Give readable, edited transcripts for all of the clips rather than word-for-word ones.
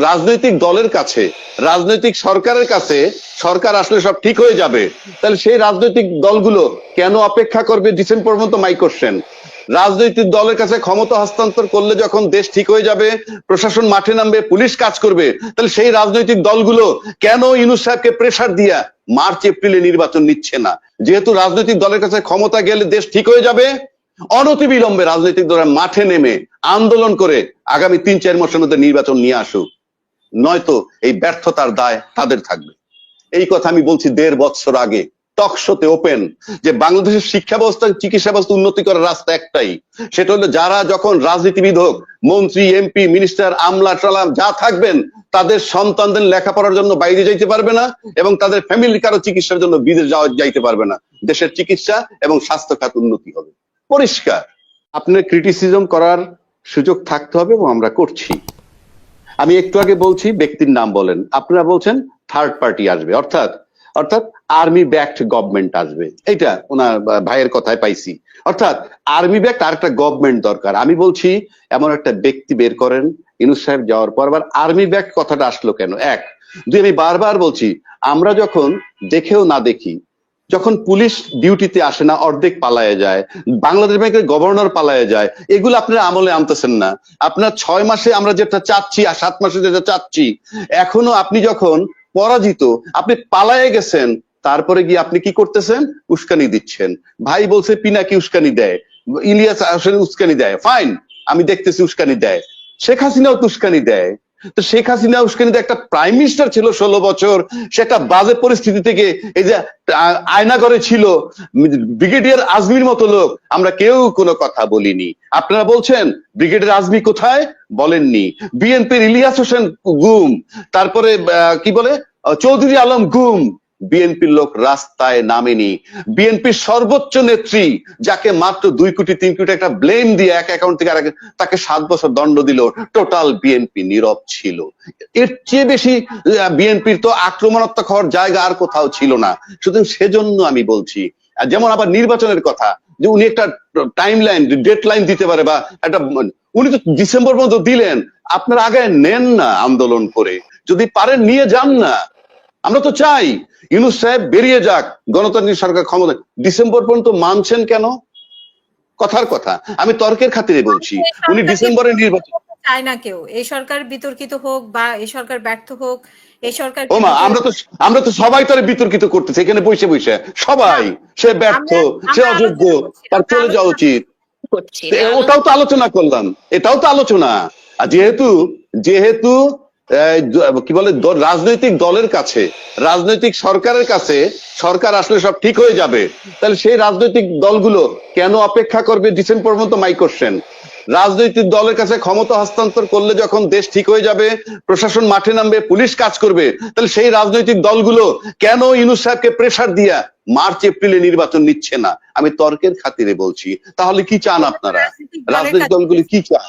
রাজনৈতিক দলের কাছে, রাজনৈতিক সরকারের কাছে সরকার আসলে সব ঠিক হয়ে যাবে, তাহলে সেই রাজনৈতিক দলগুলো কেন অপেক্ষা করবে ডিসেম্বর পর্যন্ত? মাই কোশ্চেন। রাজনৈতিক দলের কাছে ক্ষমতা হস্তান্তর করলে যখন দেশ ঠিক হয়ে যাবে, প্রশাসন মাঠে নামবে, পুলিশ কাজ করবে, তাহলে সেই রাজনৈতিক দলগুলো কেন ইউনূস সাহেবকে প্রেসার দিয়া মার্চ এপ্রিলে নির্বাচন নিচ্ছে না? যেহেতু রাজনৈতিক দলের কাছে ক্ষমতা গেলে দেশ ঠিক হয়ে যাবে, অনতিবিলম্বে রাজনৈতিক দলের মাঠে নেমে আন্দোলন করে আগামী ৩-৪ মাসের মধ্যে নির্বাচন নিয়ে আসুক, নয়তো এই ব্যর্থতার দায় তাদের থাকবে। এই কথা আমি বলছি ১.৫ বছর আগে টক শোতে ওপেন, যে বাংলাদেশের শিক্ষা ব্যবস্থা, চিকিৎসা ব্যবস্থা উন্নতি করার রাস্তা একটাই, সেটা হলো যারা যখন রাজনীতিবিদ হোক, মন্ত্রী, এমপি, মিনিস্টার, আমলা টালাম যা থাকবেন, তাদের সন্তানদের লেখাপড়ার জন্য বাইরে যাইতে পারবে না এবং তাদের ফ্যামিলি কারো চিকিৎসার জন্য বিদেশ যাইতে পারবে না। দেশের চিকিৎসা এবং স্বাস্থ্য খাত উন্নতি হবে। পরিষ্কার। আপনার ক্রিটিসিজম করার সুযোগ থাকতে হবে এবং আমরা করছি। আমি একটু আগে বলছি ব্যক্তির নাম বলেন, আপনারা বলছেন থার্ড পার্টি আসবে, অর্থাৎ আর্মি ব্যাকড গভর্নমেন্ট আসবে। এটা ওনার ভাইয়ের কথায় পাইছি, অর্থাৎ আর্মি ব্যাকড আর একটা গভর্নমেন্ট দরকার। আমি বলছি এমন একটা ব্যক্তি বের করেন, ইউনূস সাহেব যাওয়ার পর আবার আর্মি ব্যাকড কথাটা আসলো কেন? এক। দুই, আমি বারবার বলছি, আমরা যখন দেখেও না দেখি, যখন পুলিশ ডিউটিতে আসে না, অর্ধেক পালায়ে যায়, বাংলাদেশ ব্যাংকের গভর্নর পালায়ে যায়, এগুলো আপনারা আমলে আনতেছেন না। আপনার ৬ মাসে আমরা যেটা চাচ্ছি আর ৭ মাসে যেটা চাচ্ছি, এখনো আপনি যখন পরাজিত, আপনি পালায়ে গেছেন, তারপরে গিয়ে আপনি কি করতেছেন? উস্কানি দিচ্ছেন। ভাই বলছে পিনাকি উস্কানি দেয়, ইলিয়াস আসলে উস্কানি দেয়, ফাইন, আমি দেখতেছি উস্কানি দেয়, শেখ হাসিনাও তো উস্কানি দেয়। তো শেখ হাসিনা উস্কানিতে একটা প্রাইম মিনিস্টার ছিল ১৬ বছর, সে একটা বাজে পরিস্থিতি থেকে, এই যে আয়নাগরে ছিল ব্রিগেডিয়ার আজমির মতো লোক, আমরা কেউ কোনো কথা বলিনি। আপনারা বলছেন ব্রিগেডিয়ার আজমি কোথায়? বলেননি। বিএনপির ইলিয়াস হোসেন গুম, তারপরে কি বলে চৌধুরী আলম গুম, বিএনপির লোক রাস্তায় নামেনি। বিএনপির সর্বোচ্চ নেত্রী, যাকে মাত্র ২ কোটি ৩ কোটি একটা ব্লেম দিয়ে এক অ্যাকাউন্ট থেকে আরেক, তাকে ৭ বছর দণ্ড দিল, টোটাল বিএনপি নীরব ছিল। এর চেয়ে বেশি বিএনপির তো আক্রমণাত্মক হওয়ার জায়গা আর কোথাও ছিল না। সুতরাং সেজন্য আমি বলছি, যেমন আবার নির্বাচনের কথা, যে উনি একটা টাইম লাইন, ডেড লাইন দিতে পারে, বা একটা, উনি তো ডিসেম্বর পর্যন্ত দিলেন, আপনারা আগে নেন না, আন্দোলন করে যদি পারেন নিয়ে যান না। আমরা তো চাই ইউনূস সাহেব বেরিয়ে যাক, গণতান্ত্রিক সরকার ক্ষমতা। ডিসেম্বর পর্যন্ত মানছেন কেন? কথার কথা, আমি তর্কের খাতিরে বলছি, উনি ডিসেম্বরে নির্বাচন চায় না কেউ। এই সরকার বিতর্কিত হোক বা এই সরকার ব্যর্থ হোক, এই সরকার, ওমা আমরা তো সবাই তার বিতর্কিত করতেছি এখানে বসে বসে, সবাই, সে ব্যর্থ, সে অযোগ্য, তার চলে যাওয়া উচিত, ওটাও তো আলোচনা করলাম, এটাও তো আলোচনা। আর যেহেতু কি বলে রাজনৈতিক দলের কাছে, রাজনৈতিক সরকারের কাছে সরকার আসলে সব ঠিক হয়ে যাবে, তাহলে সেই রাজনৈতিক দলগুলো কেন অপেক্ষা করবে ডিসেম্বর পর্যন্ত? মাই কোশ্চেন। রাজনৈতিক দলের কাছে ক্ষমতা হস্তান্তর করলে যখন দেশ ঠিক হয়ে যাবে, প্রশাসন মাঠে নামবে, পুলিশ কাজ করবে, তাহলে সেই রাজনৈতিক দলগুলো কেন ইউনূস সাহেবকে প্রেসার দিয়া মার্চ এপ্রিলে নির্বাচন নিচ্ছে না? আমি তর্কের খাতিরে বলছি। তাহলে কি চান আপনারা? রাজনৈতিক দলগুলি কি চান?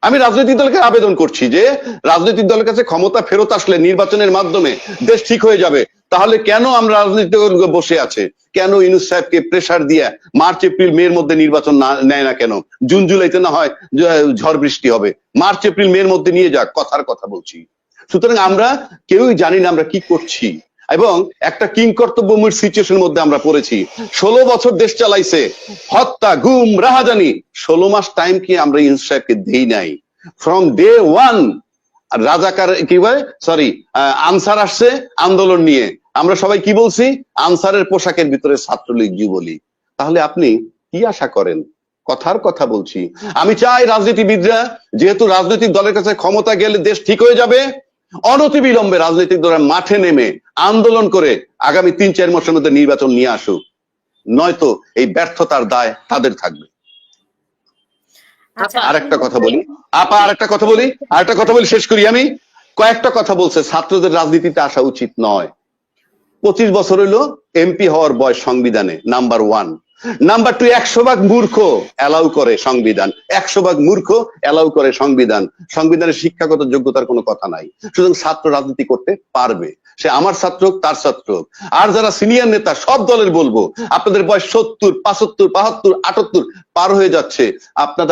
আমি রাজনৈতিক দলকে আবেদন করছি যে রাজনৈতিক দলের কাছে ক্ষমতা ফেরত আসলে নির্বাচনের মাধ্যমে দেশ ঠিক হয়ে যাবে, তাহলে কেন আমরা রাজনৈতিক দলগুলো বসে আছে? কেন ইউনূস সাহেবকে প্রেসার দিয়ে মার্চ এপ্রিল মের মধ্যে নির্বাচন নেয় না কেন? জুন জুলাইতে না হয় ঝড় বৃষ্টি হবে, মার্চ এপ্রিল মের মধ্যে নিয়ে যাক, কথার কথা বলছি। সুতরাং আমরা কেউই জানি না আমরা কি করছি, এবং একটা কিংকর্তব্যমূল সিচুয়েশনের মধ্যে আমরা পড়েছি। ১৬ বছর দেশ চালাইছে, হত্যা, গুম, রাহাজানি, ১৬ মাস টাইম কি আমরা ইউনূস সাহেবকে দেই নাই? ফ্রম ডে ওয়ান রাজাকার কি বলে, সরি, আনসার আসছে আন্দোলন নিয়ে, আমরা সবাই কি বলছি? আনসারের পোশাকের ভিতরে ছাত্রলীগ, যুবলীগ। তাহলে আপনি কি আশা করেন? কথার কথা বলছি। আমি চাই রাজনীতিবিদরা, যেহেতু রাজনৈতিক দলের কাছে ক্ষমতা গেলে দেশ ঠিক হয়ে যাবে, অনতিবিলম্বে রাজনৈতিক দলের মাঠে নেমে আন্দোলন করে আগামী ৩-৪ মাসের মধ্যে নির্বাচন নিয়ে আসুক, নয়তো এই ব্যর্থতার দায় তাদের থাকবে। আরেকটা কথা বলি আপা, আরেকটা কথা বলি, শেষ করি। আমি কয়েকটা কথা বলছে, ছাত্রদের রাজনীতিতে আসা উচিত নয়। 25 বছর হইলো এমপি হওয়ার বয়স সংবিধানে, নাম্বার 1। নাম্বার 2, 100 ভাগ মূর্খ অ্যালাউ করে সংবিধান, 100 ভাগ মূর্খ অ্যালাউ করে সংবিধান। সংবিধানের শিক্ষাগত যোগ্যতার কোনো কথা নাই, সুতরাং ছাত্র রাজনীতি করতে পারবে, সে আমার ছাত্র হোক, তার ছাত্র হোক। আর যারা সিনিয়র নেতা, সব দলের বলবো, আপনাদের বয়স 70, 75, 72, 78 পার হয়ে যাচ্ছে,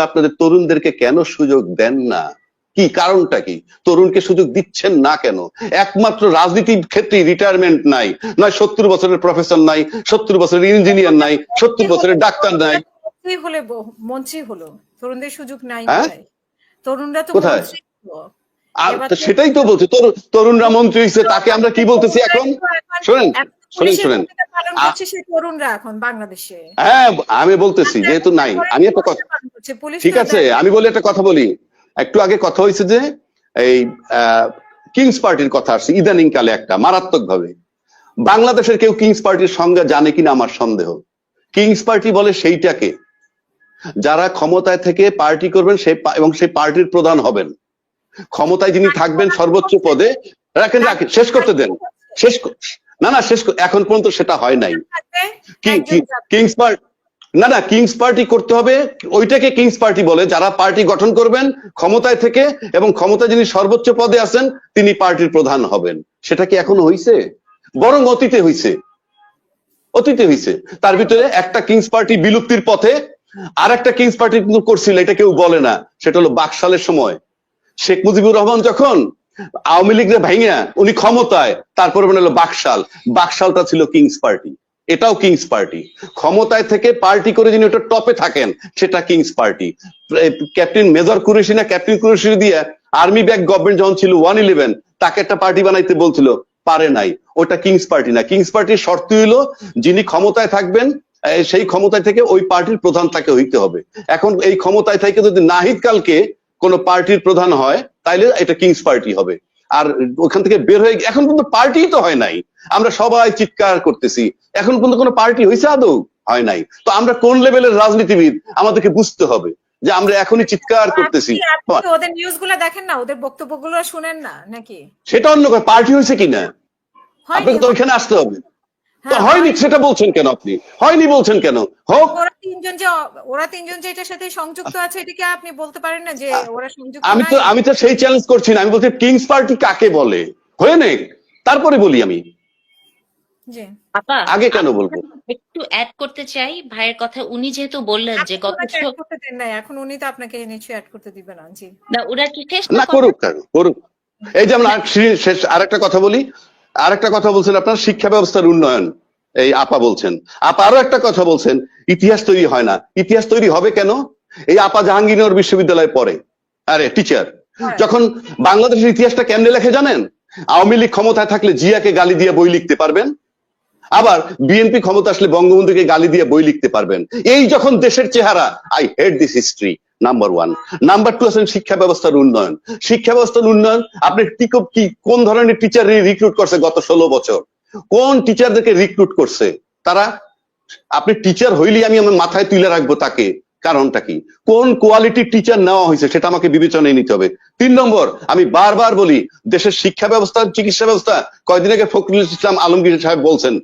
আপনাদের তরুণদেরকে কেন সুযোগ দেন না? কি কি কারণটা কি? তরুণকে সুযোগ দিচ্ছেন না কেন? একমাত্র রাজনীতির ক্ষেত্রে রিটায়ারমেন্ট নাই, নয় 70 বছরের প্রফেসর নাই, 70 বছরের ইঞ্জিনিয়ার নাই, 70 বছরের ডাক্তার নাই। মন্ত্রী হলে মন্ত্রী হলো, তরুণদের সুযোগ নাই হ্যাঁ, কোথায়? তরুণরা তো কোথায়? মন্ত্রী হলো। আর এবার তো সেটাই তো বলছি, তরুণরা মন্ত্রী হয়েছে, তাকে আমরা কি বলতেছি এখন? শোনেন শোনেন পুলিশের শোনেন ভূমিকা পালন করছে সেই তরুণরা এখন বাংলাদেশে। হ্যাঁ, আমি বলতেছি যেহেতু নাই, আমি একটা কথা, পুলিশ ঠিক আছে আমি বলি একটা কথা বলি। একটু আগে কথা হয়েছে যে এই কিংস পার্টির কথা আসছে ইদানিং কালে একটা মারাত্মক ভাবে। বাংলাদেশের কেউ কিংস পার্টির সংজ্ঞা জানে কিনা আমার সন্দেহ। কিংস পার্টি বলে সেইটাকে যারা ক্ষমতায় থেকে পার্টি করবেন এবং সেই পার্টির প্রধান হবেন, ক্ষমতায় যিনি থাকবেন সর্বোচ্চ পদে। রাখেন রাখেন, শেষ করতে দেন, না শেষ এখন পর্যন্ত সেটা হয় নাই। কিংস পার্টি না কিংস পার্টি করতে হবে, ওইটাকে কিংস পার্টি বলে যারা পার্টি গঠন করবেন ক্ষমতায় থেকে, এবং ক্ষমতায় যিনি সর্বোচ্চ পদে আছেন তিনি পার্টির প্রধান হবেন। সেটা কি এখনো হইছে? বরং অতীতে হইছে, অতীতে হইছে। তার ভিতরে একটা কিংস পার্টি বিলুপ্তির পথে, আর একটা কিংস পার্টি কিন্তু করছিল, এটা কেউ বলে না। সেটা হলো বাকশালের সময় শেখ মুজিবুর রহমান যখন আওয়ামী লীগের ভাইঙা উনি ক্ষমতায়, তারপরে মনে হলো বাকশালটা ছিল কিংস পার্টি, এটাও কিংস পার্টি। ক্ষমতায় থেকে পার্টি করে যিনি ওটা টপে থাকেন সেটা king's party. Captain major Qureshi না ক্যাপ্টেন কুরেশি দিয়ে আর্মি ব্যাক গভর্নমেন্ট যখন ছিল 111, তাকে একটা পার্টি বানাইতে বলছিল, পারে নাই। ওটা কিংস পার্টি না। কিংস পার্টির শর্ত হইলো যিনি ক্ষমতায় থাকবেন সেই ক্ষমতায় থেকে ওই পার্টির প্রধান তাকে হইতে হবে। এখন এই ক্ষমতায় থেকে যদি নাহিদ কালকে কোন পার্টির প্রধান হয় তাইলে এটা কিংস পার্টি হবে। আর ওখান থেকে বের হয়ে এখন পর্যন্ত পার্টি তো হয় নাই। আমরা সবাই চিৎকার করতেছি, এখন পর্যন্ত কোনো পার্টি হয়েছে? আদৌ হয় নাই। তো আমরা কোন লেভেলের রাজনীতিবিদ আমাদেরকে বুঝতে হবে যে আমরা এখনই চিৎকার করতেছি। ওদের নিউজ গুলা দেখেন না, ওদের বক্তব্যগুলো শুনেন না নাকি? সেটা অন্য কথা, পার্টি হয়েছে কিনা আপনাকে তো ওইখানে আসতে হবে। তো হয়নি সেটা বলছেন কেন আপনি? হয়নি বলছেন কেন? হোক। ওরা তিনজন যে এটার সাথে সংযুক্ত আছে, এটাকে আপনি বলতে পারেন না যে ওরা সংযুক্ত? আমি তো সেই চ্যালেঞ্জ করছি না, আমি বলছি কিংস পার্টি কাকে বলে, হয়ে নেক তারপরে বলি আমি। আগে কেন বলবো? একটু অ্যাড করতে চাই ভাইয়ের কথা। উনি যেহেতু বললেন যে এখন উনি তো আপনাকে নিশ্চয়ই অ্যাড করতে দিবে না। জি না, ওরা কি না করুক করুক। এই যেমন শেষ আরেকটা কথা বলি, আরেকটা কথা বলছেন আপনার শিক্ষা ব্যবস্থার উন্নয়ন, এই আপা বলছেন। আপা আরো একটা কথা বলছেন, ইতিহাস তৈরি হয় না। ইতিহাস তৈরি হবে কেন? এই আপা জাহাঙ্গীরনগর বিশ্ববিদ্যালয়ে পড়ে, আরে টিচার। যখন বাংলাদেশের ইতিহাসটা কেমনে লেখে জানেন? আওয়ামী লীগ ক্ষমতায় থাকলে জিয়াকে গালি দিয়ে বই লিখতে পারবেন, আবার বিএনপি ক্ষমতা আসলে বঙ্গবন্ধুকে গালি দিয়ে বই লিখতে পারবেন। এই যখন দেশের চেহারা, I hate this history. Number 1। Number 2 আছেন শিক্ষা ব্যবস্থার উন্নয়ন। শিক্ষা ব্যবস্থার উন্নয়ন আপনি কোন ধরনের টিচার রিক্রুট করছে গত 16 বছর? কোন টিচারদেরকে রিক্রুট করছে তারা? আপনি টিচার হইলে আমি আমার মাথায় তুলে রাখবো তাকে, কারণটা কি? কোন কোয়ালিটির টিচার নেওয়া হয়েছে সেটা আমাকে বিবেচনায় নিতে হবে। 3 নম্বর, আমি বারবার বলি দেশের শিক্ষা ব্যবস্থা চিকিৎসা ব্যবস্থা, কয়েকদিন আগে ফখরুল ইসলাম আলমগীর সাহেব বলছেন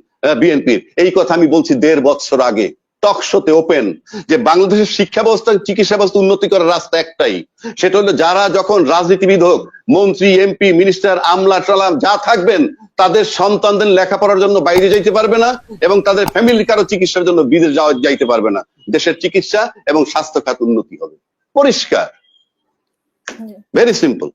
বিএনপির, এই কথা আমি বলছি 1.5 বছর আগে টকশোতে ওপেন, যে বাংলাদেশের শিক্ষা ব্যবস্থা চিকিৎসা ব্যবস্থা উন্নতি করার রাস্তা একটাই, সেটা হলো যারা যখন রাজনীতিবিদ হোক, মন্ত্রী এমপি মিনিস্টার আমলা টালাম যা থাকবেন, তাদের সন্তানদের লেখাপড়ার জন্য বাইরে যাইতে পারবে না এবং তাদের ফ্যামিলির কারো চিকিৎসার জন্য বিদেশ যাইতে পারবে না। দেশের চিকিৎসা এবং স্বাস্থ্য খাত উন্নতি হবে, পরিষ্কার, ভেরি সিম্পল।